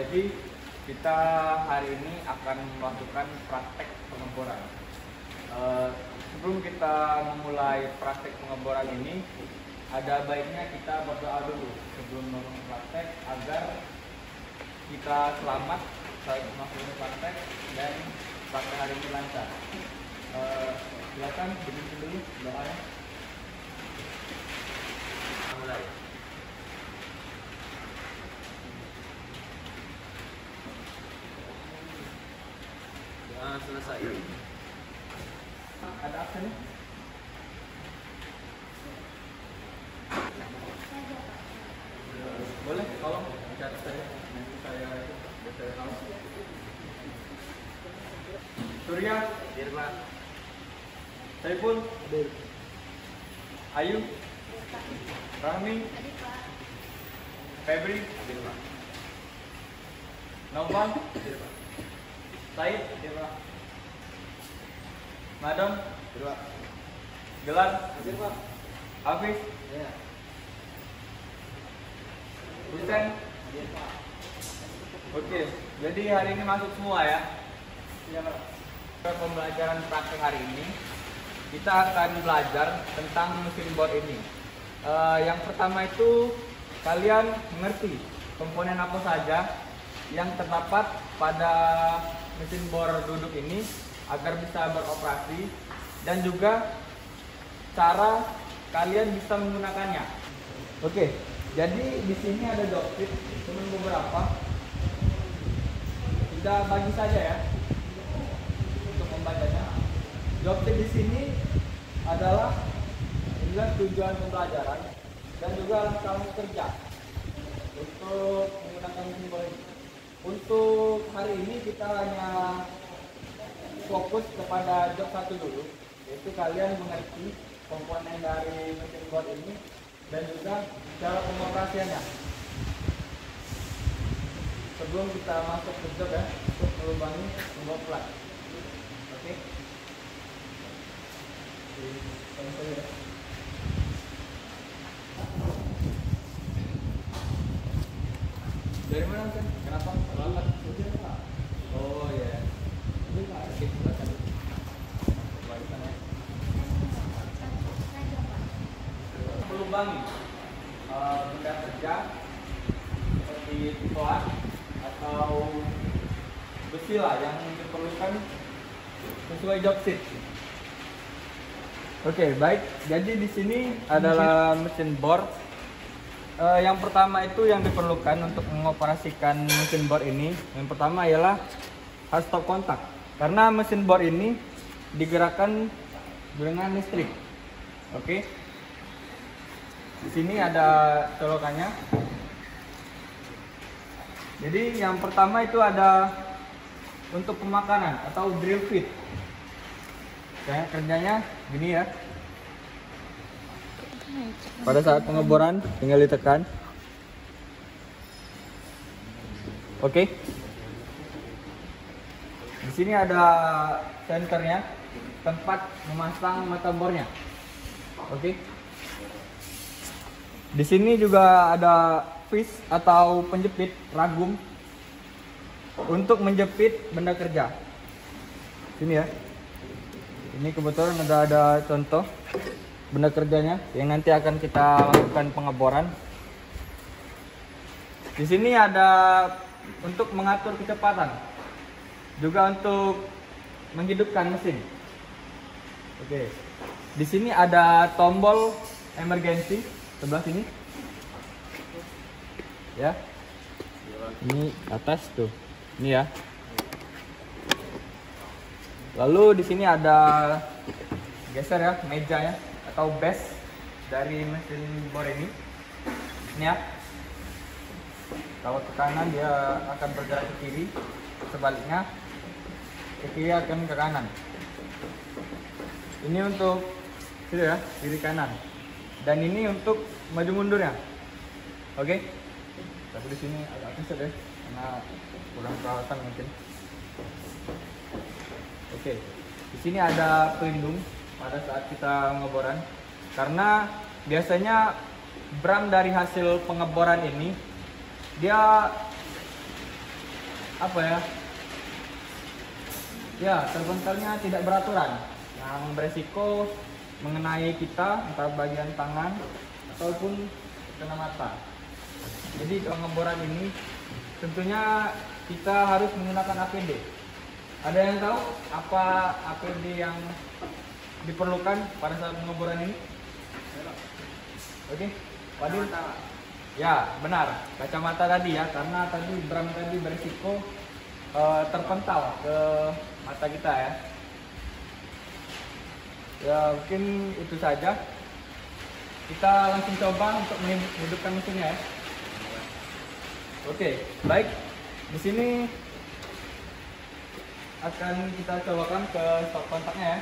Jadi kita hari ini akan melakukan praktek pengeboran. Sebelum kita memulai praktek pengeboran ini, ada baiknya kita berdoa dulu sebelum memulai praktek agar kita selamat saat melakukan praktek dan praktek hari ini lancar. Silakan dipimpin dulu doanya. Mulai. Selesai. Ada aksennya? Boleh, tolong bicara saya. Nanti saya tahu. Surya, Dirma. Saiful, Ayu, Rahmi, Febri, Dirma. Novan, Dirma. Said, Dirma. Madam, Dirma. Gelar, Dirma. Hafiz, ya. Husen, Dirma. Oke, jadi hari ini masuk semua ya. Iya, Pak. Pembelajaran praktek hari ini kita akan belajar tentang mesin bor ini. Yang pertama itu kalian mengerti komponen apa saja yang terdapat pada mesin bor duduk ini agar bisa beroperasi, dan juga cara kalian bisa menggunakannya. Oke, jadi di sini ada joystick, cuma beberapa. Kita bagi saja ya untuk membacanya. Joystick di sini adalah tujuan pembelajaran dan juga alat kerja untuk menggunakan mesin bor ini. Untuk hari ini kita hanya fokus kepada job 1 dulu, yaitu kalian mengerti komponen dari mesin bor ini dan juga cara pengoperasiannya. Sebelum kita masuk ke job ya, untuk melubangi tombol plat. Oke. Dari mana kan? Kenapa? Terlambat. Oh ya. Oke, silakan. Balik sana. Melubangi benda kerja seperti pitoan atau besi lah yang diperlukan sesuai job sheet. Oke, baik. Jadi di sini adalah mesin bor. Yang pertama itu yang diperlukan untuk mengoperasikan mesin bor ini, yang pertama ialah harus stop kontak, karena mesin bor ini digerakkan dengan listrik. Oke. Di sini ada colokannya. Jadi yang pertama itu ada untuk pemakanan atau drill fit. Kayak kerjanya gini ya. Pada saat pengeboran tinggal ditekan. Oke. Di sini ada senternya, tempat memasang mata bornya. Oke. Di sini juga ada vis atau penjepit ragum untuk menjepit benda kerja. Sini ya. Ini kebetulan ada contoh benda kerjanya yang nanti akan kita lakukan pengeboran. Di sini ada untuk mengatur kecepatan, juga untuk menghidupkan mesin. Oke. Di sini ada tombol emergency sebelah sini. Ya. Ini atas tuh. Ini ya. Lalu di sini ada geser ya mejanya atau base dari mesin bor ini. Ini ya. Kalau ke kanan dia akan bergerak ke kiri, sebaliknya ke kiri akan ke kanan. Ini untuk itu ya, kiri kanan. Dan ini untuk maju mundurnya. Oke. Tapi di sini agak keset ya, karena kurang perawatan mungkin. Oke. Di sini ada pelindung pada saat kita pengeboran, karena biasanya bram dari hasil pengeboran ini dia apa ya? Ya, terbentalnya tidak beraturan yang beresiko mengenai kita entah bagian tangan ataupun kena mata. Jadi pengeboran ini tentunya kita harus menggunakan APD. Ada yang tahu apa APD yang diperlukan pada saat pengeboran ini? Oke, Wadil? Ya, benar. Kacamata tadi ya, karena tadi drum tadi berisiko terpental ke mata kita ya. Ya, mungkin itu saja. Kita langsung coba untuk menghidupkan mesinnya ya. Oke, baik. Di sini akan kita cobakan ke stop kontaknya ya.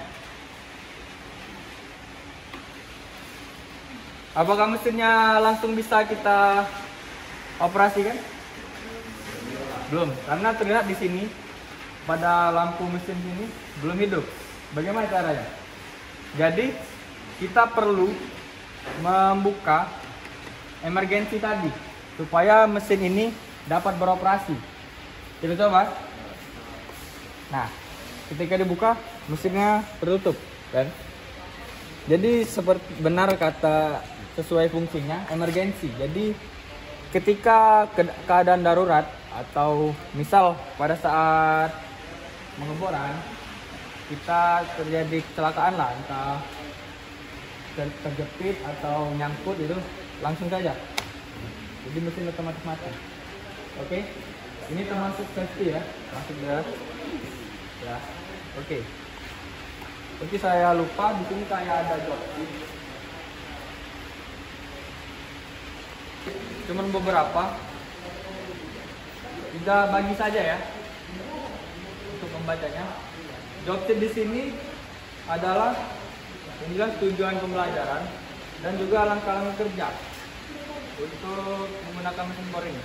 Apakah mesinnya langsung bisa kita operasikan? Belum, karena terlihat di sini pada lampu mesin ini belum hidup. Bagaimana caranya? Jadi kita perlu membuka emergensi tadi supaya mesin ini dapat beroperasi. Kita coba. Nah, ketika dibuka mesinnya tertutup, kan? Jadi seperti benar kata sesuai fungsinya emergensi. Jadi ketika keadaan darurat atau misal pada saat pengeboran kita terjadi kecelakaan lah, entah terjepit atau nyangkut, itu langsung saja jadi mesin otomatis mati. Oke, ini termasuk safety ya, masuk ya. Oke, saya lupa di sini kayak ada joki, cuman beberapa, kita bagi saja ya untuk membacanya. Joki di sini adalah yang jelas tujuan pembelajaran dan juga langkah-langkah kerja untuk menggunakan mesin bor ini.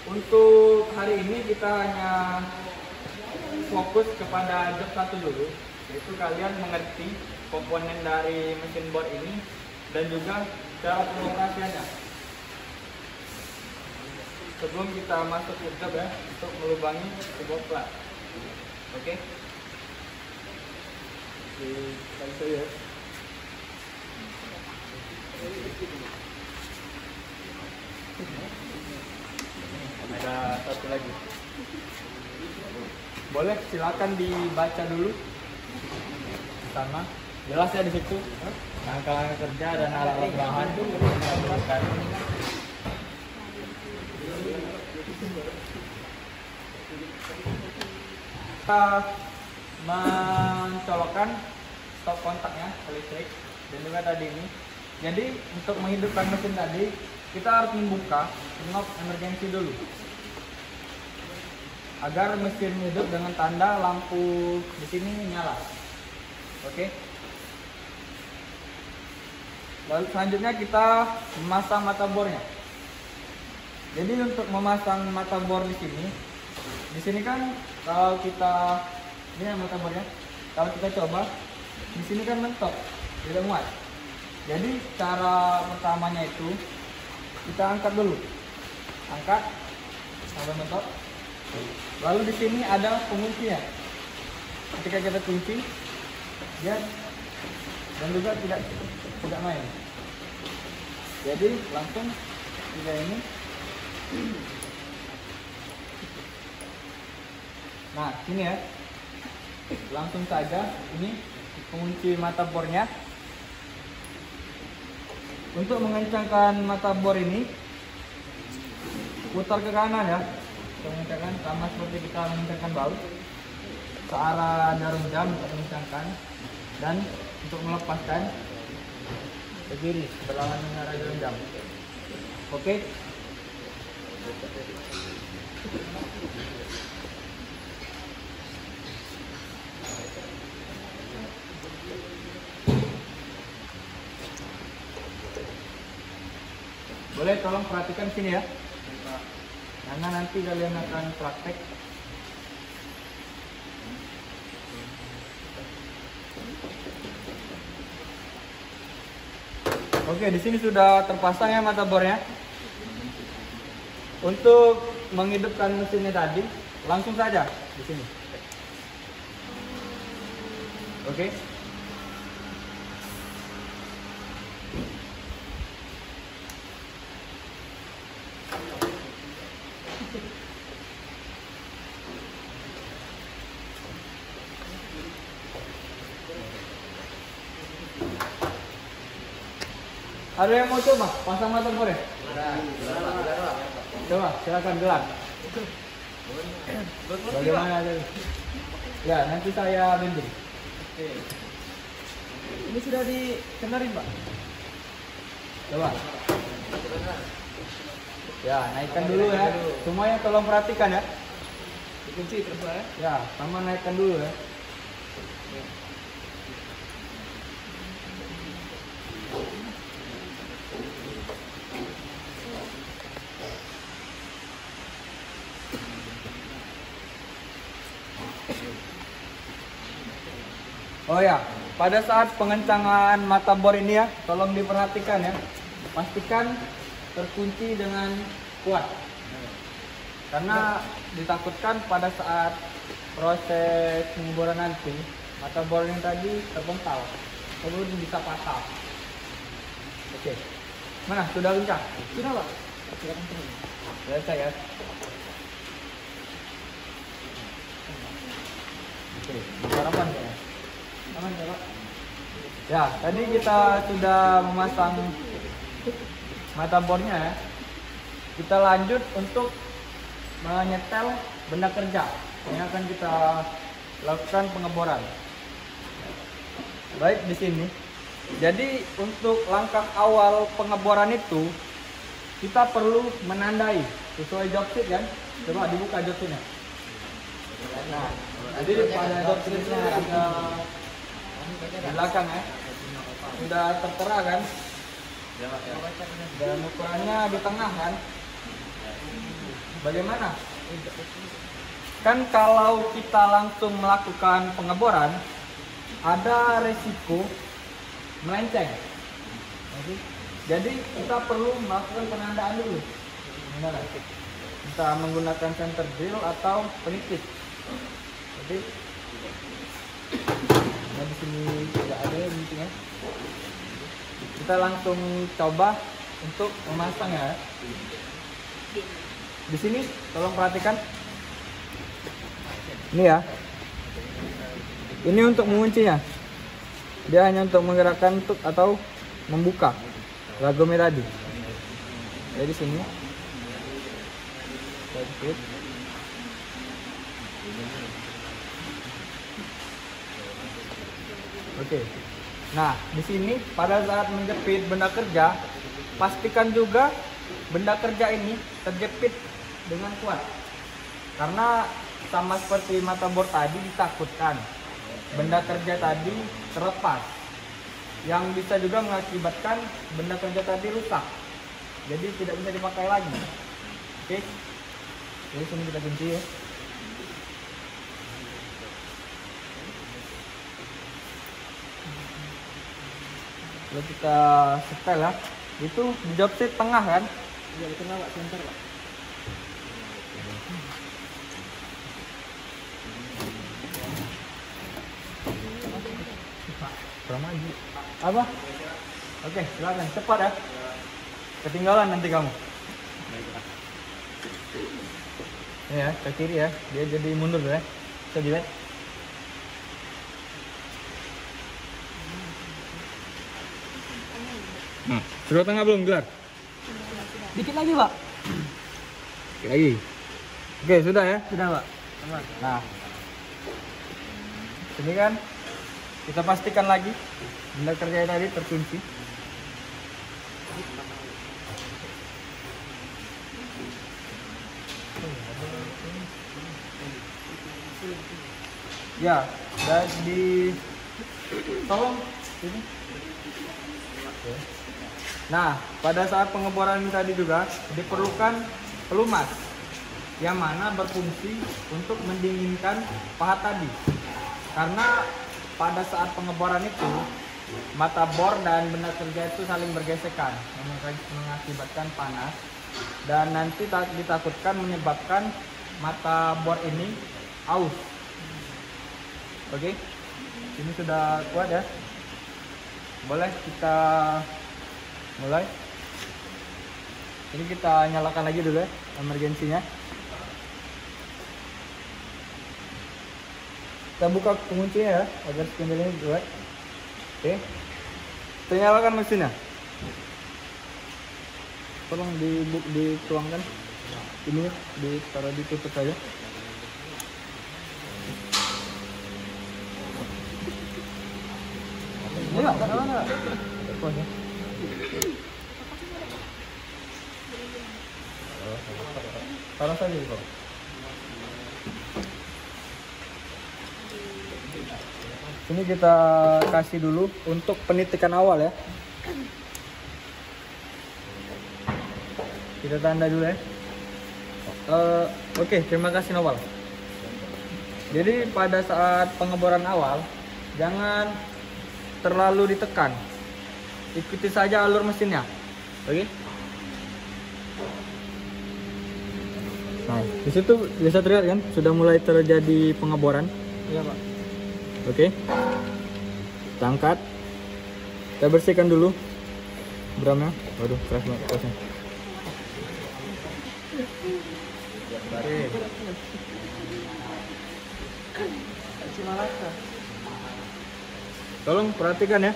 Untuk hari ini kita hanya fokus kepada job 1 dulu, yaitu kalian mengerti komponen dari mesin bor ini dan juga cara pengoperasiannya. Sebelum kita masuk ke job ya, untuk melubangi sebuah plat. Oke. Kita ya. Ada satu lagi. Boleh silakan dibaca dulu sama jelas ya di situ langkah kerja dan alat-alat bahan itu diperlukan. Kita mencolokkan stop kontaknya ke listrik dan juga tadi ini. Jadi untuk menghidupkan mesin tadi kita harus membuka knob emergency dulu agar mesin hidup dengan tanda lampu di sini nyala. Oke. Lalu selanjutnya kita memasang mata bornya. Jadi untuk memasang mata bor di sini kan kalau kita ini mata bornya, kalau kita coba di sini kan mentok, tidak muat. Jadi cara pertamanya itu kita angkat dulu, angkat sampai mentok. Lalu di sini ada penguncinya. Ketika kita kunci, dia dan juga tidak main. Jadi langsung kita ini. Nah, sini ya. Langsung saja ini pengunci mata bornya. Untuk mengencangkan mata bor ini putar ke kanan ya. Mengencangkan sama seperti kita mengencangkan baut ke arah jarum jam untuk mengencangkan, dan untuk melepaskan ke kiri berlawanan dengan arah jarum jam. Oke. Boleh tolong perhatikan sini ya, karena nanti kalian akan praktek. Oke, di sini sudah terpasang ya mata bornya. Untuk menghidupkan mesinnya tadi, langsung saja di sini. Oke. Ada yang mau coba pasang motherboard ya? Coba, silakan gelar. Bagaimana tadi? Ya, nanti saya bimbing. Oke. Ini sudah dikenarin, Pak? Coba. Ya, naikkan dulu ya. Semuanya tolong perhatikan ya. Dikunci terus Pak ya? Ya, sama naikkan dulu ya. Oh ya, pada saat pengencangan mata bor ini ya, tolong diperhatikan ya. Pastikan terkunci dengan kuat. Karena ditakutkan pada saat proses pengeboran nanti, mata bor yang tadi terpental, kemudian bisa patah. Oke. Mana? Sudah kencang? Sudah, Pak. Sudah kencang. Selesai ya. Oke, harapan ya. Aman ya, Pak? Ya, tadi kita sudah memasang mata bornya ya. Kita lanjut untuk menyetel benda kerja yang akan kita lakukan pengeboran. Baik di sini. Jadi untuk langkah awal pengeboran itu kita perlu menandai sesuai job sheet kan. Coba dibuka job sheetnya. Nah, jadi pada job sheetnya ada di belakang ya. Sudah tertera kan? Dan ukurannya di tengah kan? Bagaimana? Kan kalau kita langsung melakukan pengeboran, ada resiko melenceng. Jadi kita perlu melakukan penandaan dulu. Kita menggunakan center drill atau penipis. Jadi di sini tidak ada intinya. Kita langsung coba untuk memasang ya. Di sini tolong perhatikan. Ini ya. Ini untuk menguncinya. Dia hanya untuk menggerakkan untuk atau membuka lagome tadi. Jadi sini. Oke. Nah, di sini pada saat menjepit benda kerja, pastikan juga benda kerja ini terjepit dengan kuat. Karena sama seperti mata bor tadi ditakutkan benda kerja tadi terlepas, yang bisa juga mengakibatkan benda kerja tadi rusak. Jadi tidak bisa dipakai lagi. Oke. Jadi sini kita kunci ya. Lalu kita setel ya. Itu di job sheet tengah kan? Iya, di tengah, Pak. Center, Pak. Maju. Apa? Oke, silakan cepat ya. Ketinggalan nanti kamu. Ini ya, ke kiri ya. Dia jadi mundur ya. Bisa dilihat. Sudah tengah belum gelar? Dikit lagi, Pak. Dikit lagi. Oke, sudah ya? Sudah, Pak. Aman. Nah, ini kan kita pastikan lagi benda kerja tadi terkunci. Ya, dan di tolong ini. Nah, pada saat pengeboran tadi juga diperlukan pelumas yang mana berfungsi untuk mendinginkan pahat tadi. Karena pada saat pengeboran itu mata bor dan benda kerja itu saling bergesekan, mengakibatkan panas dan nanti ditakutkan menyebabkan mata bor ini aus. Oke, ini sudah kuat ya. Boleh kita mulai. Ini kita nyalakan lagi dulu ya emergensinya. Kita buka penguncinya ya agar spindle ini kuat. Oke, kita nyalakan mesinnya. Tolong dituangkan ini, ditaruh ditutup saja. Enggak, enggak. Kuat ya. Taruh saja di bawah. Ini kita kasih dulu untuk penitikan awal ya. Kita tanda dulu ya. Oke, terima kasih Noval. Jadi pada saat pengeboran awal jangan terlalu ditekan. Ikuti saja alur mesinnya. Oke. Nah, di situ bisa terlihat kan sudah mulai terjadi pengeboran. Iya, Pak. Oke, kita angkat, kita bersihkan dulu drumnya. Waduh, keras banget kerasnya. Tolong perhatikan ya.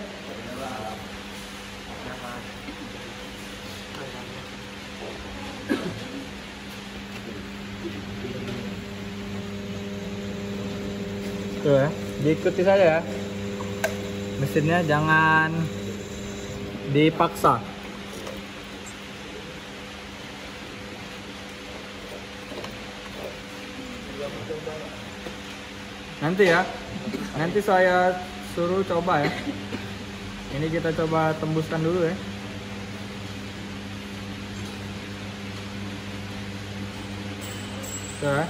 Tuh ya, diikuti saja ya. Mesinnya jangan dipaksa. Nanti ya, nanti saya suruh coba ya. Ini kita coba tembuskan dulu ya. Tuh ya.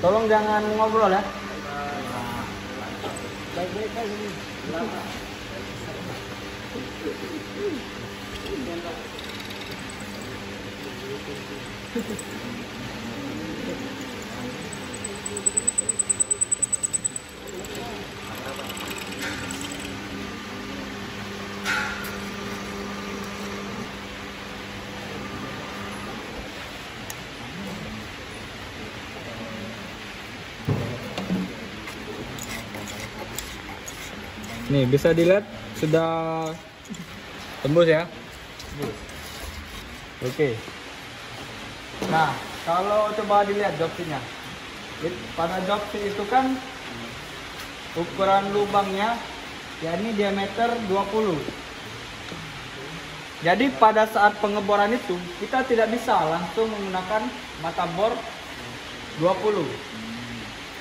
Tolong jangan ngobrol ya. Baik-baik aja nih. Nih bisa dilihat sudah tembus ya. Oke. Nah kalau coba dilihat jokstinya, pada joksi itu kan ukuran lubangnya yakni diameter 20. Jadi pada saat pengeboran itu kita tidak bisa langsung menggunakan mata bor 20.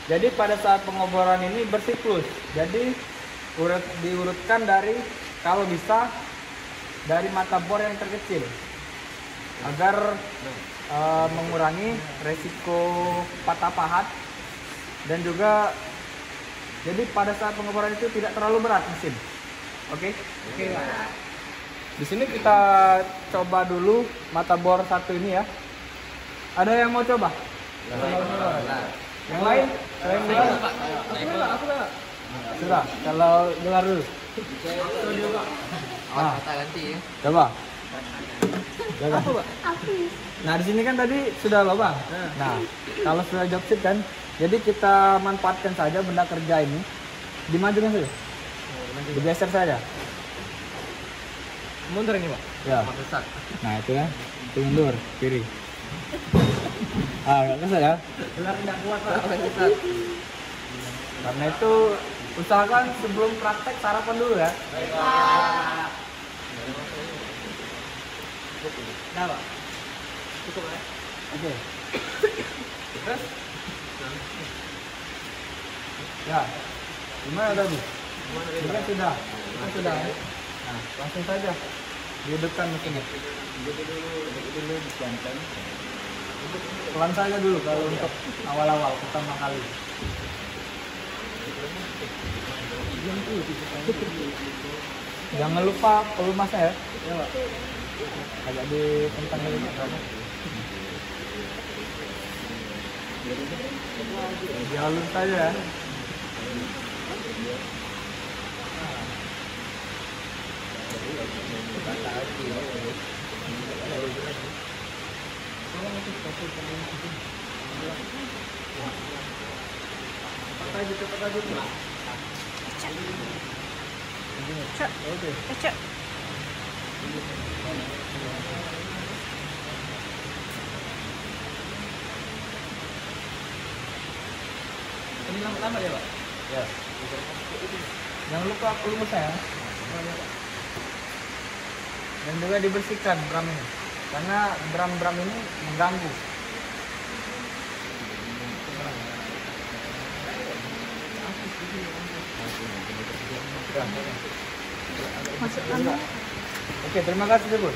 Jadi pada saat pengeboran ini bersiklus. Jadi diurutkan dari, kalau bisa dari mata bor yang terkecil agar mengurangi resiko patah pahat, dan juga jadi pada saat pengeboran itu tidak terlalu berat mesin. Oke. Di sini kita coba dulu mata bor satu ini ya. Ada yang mau coba? Yang lain? Aku enggak. Sudah, kalau gelar dulu. Ganti ya. Coba. Nah, di sini kan tadi sudah lubang. Nah, kalau sudah joksit kan, jadi kita manfaatkan saja benda kerja ini. Dimajukan saja. Digeser saja. Mundur ini, Pak. Ya. Nah, itu ya. Itu mundur kiri. Nggak kesel ya. Gelar tidak kuat, Pak. Karena itu usahakan sebelum praktek sarapan dulu ya. Nah, Pak. Cukup ya. Oke. Terus? Ya. Gimana tadi? Sudah. Nah, sudah. Nah, langsung saja dihidupkan mesinnya. Dulu disiapkan. Pelan saja dulu kalau untuk awal-awal pertama kali. Jangan lupa pelumasnya ya. Ya, Pak. Agak dikentang dulu. Dihalus saja ya. Cepat aja. Oke. Ini yang pertama ya, Pak? Ya. Jangan lupa pelumasnya ya. Dan juga dibersihkan drum ini. Karena drum-drum ini mengganggu. Oke, terima kasih Bun.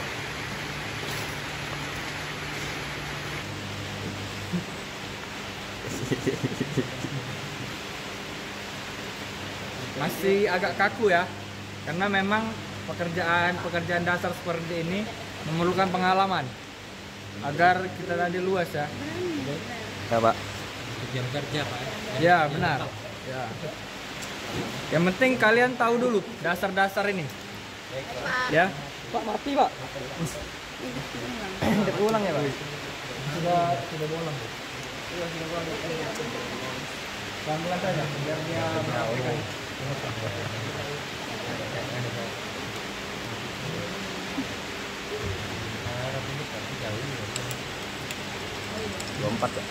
Masih agak kaku ya, karena memang pekerjaan dasar seperti ini memerlukan pengalaman agar kita tadi luas ya. Ya Pak. Jam kerja Pak. Ya benar. Ya. Yang penting kalian tahu dulu dasar-dasar ini. Ya. Pak mati Pak. Udah ulang ya Pak. Sudah bolong. Sudah bolong. Pelan-pelan saja biar dia merapikan. Lompat ya.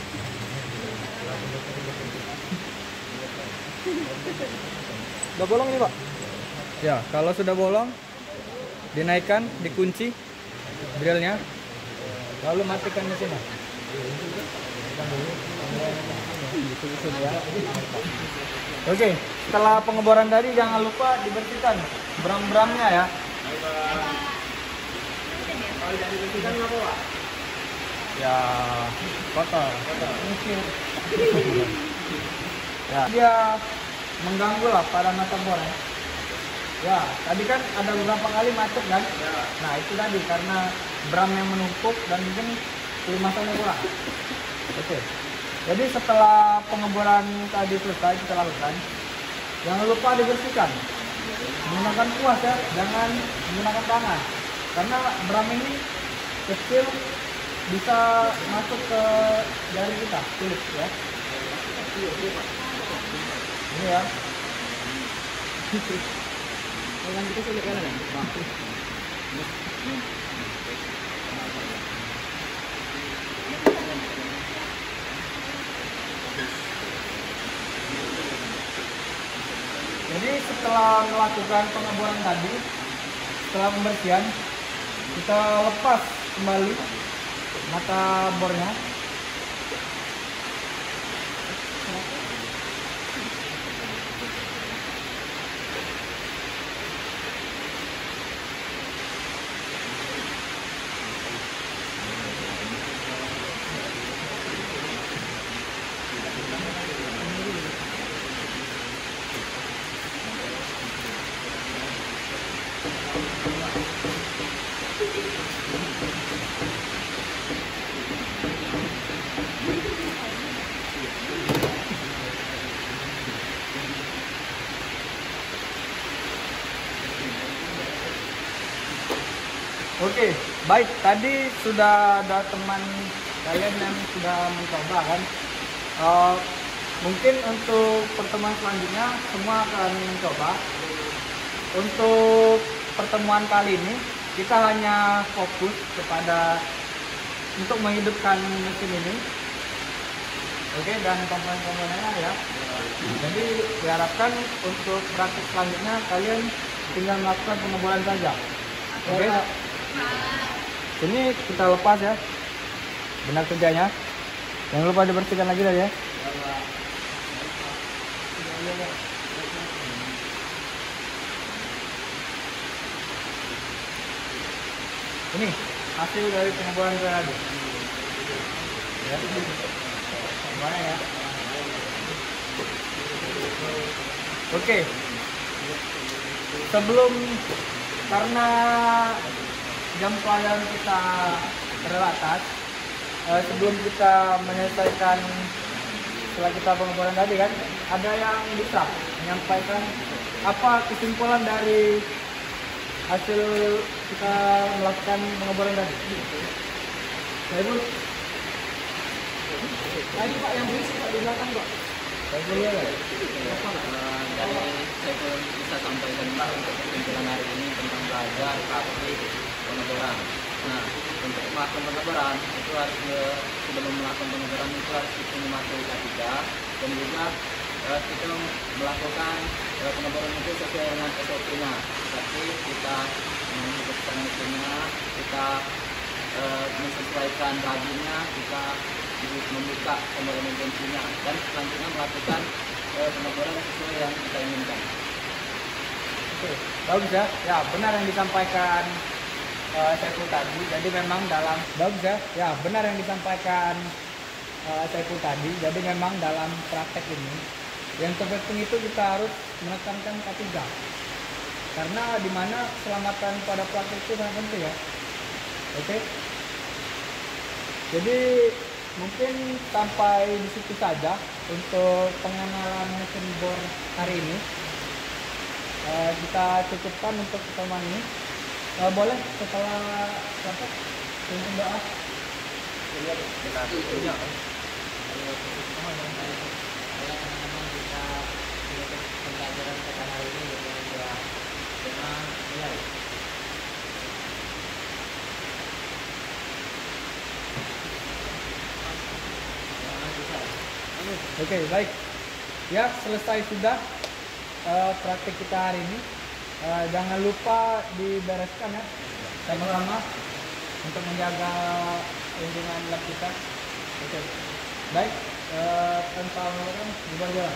Udah bolong ini Pak? Ya, kalau sudah bolong dinaikkan, dikunci drillnya, lalu matikan mesinnya. Oke, setelah pengeboran tadi jangan lupa dibersihkan bram-bramnya ya. Kalau tidak dibersihkan apa Pak? Ya kotor. Mungkin. Ya, dia mengganggu lah pada mata bor ya. Ya, tadi kan ada beberapa kali macet kan? Ya. Nah itu tadi karena bram yang menumpuk dan mungkin pelumasannya kurang. Oke. Jadi setelah pengeboran tadi selesai kita lakukan, jangan lupa dibersihkan. Menggunakan kuas ya, jangan menggunakan tangan. Karena bram ini kecil, bisa masuk ke jari kita, kulit ya. Ini ya. Jangan kita sulit kanan ya. Jadi setelah melakukan pengeboran tadi, setelah pembersihan, kita lepas kembali mata bornya. Oke, baik. Tadi sudah ada teman kalian yang sudah mencoba kan. Mungkin untuk pertemuan selanjutnya semua akan mencoba. Untuk pertemuan kali ini kita hanya fokus kepada untuk menghidupkan mesin ini. Oke, dan komponen-komponennya ya. Jadi diharapkan untuk praktik selanjutnya kalian tinggal melakukan pengeboran saja. Oke. Ini kita lepas ya, benar kerjanya. Jangan lupa dibersihkan lagi ya. Ini hasil dari pengeboran tadi. Ya. Gimana ya? Oke. Sebelum, karena jam pelajaran kita terbatas, sebelum kita menyelesaikan setelah kita pengeboran tadi kan, ada yang bisa menyampaikan apa kesimpulan dari hasil kita melakukan pengeboran tadi. Baik, tadi Pak yang berisik Pak di belakang Pak. Saya boleh ya? Dari saya pun bisa sampaikan Pak untuk kesimpulan hari ini tentang belajar praktik pengeboran. Nah, untuk melakukan pengeboran itu harus sebelum melakukan pengeboran itu harus kita mematuhi K3 dan juga kita melakukan pengeboran itu sesuai dengan SOP-nya. Tapi kita mengikuti SOP-nya, kita menyesuaikan rajinnya, kita membuka pengeboran intensinya dan selanjutnya melakukan pengeboran sesuai yang kita inginkan. Oke, bagus ya. Ya, benar yang disampaikan Saiful tadi. Jadi memang dalam bagus ya. Ya, benar yang disampaikan Saiful tadi. Jadi memang dalam praktek ini yang terpenting itu kita harus menekankan K3. Karena di mana keselamatan pada praktek itu sangat penting ya. Oke. Jadi mungkin sampai di situ saja untuk pengenalan mesin bor hari ini. Kita cukupkan untuk pertemuan ini. Boleh setelah praktek untuk doa. Kita punya teman-teman bisa menutup pembelajaran kita hari ini dengan doa nilai. Oke, baik. Ya, selesai sudah praktik kita hari ini. Jangan lupa dibereskan ya sama-sama untuk menjaga lingkungan lab kita. Oke, baik. Tanpa mengurang, bubar-bubar.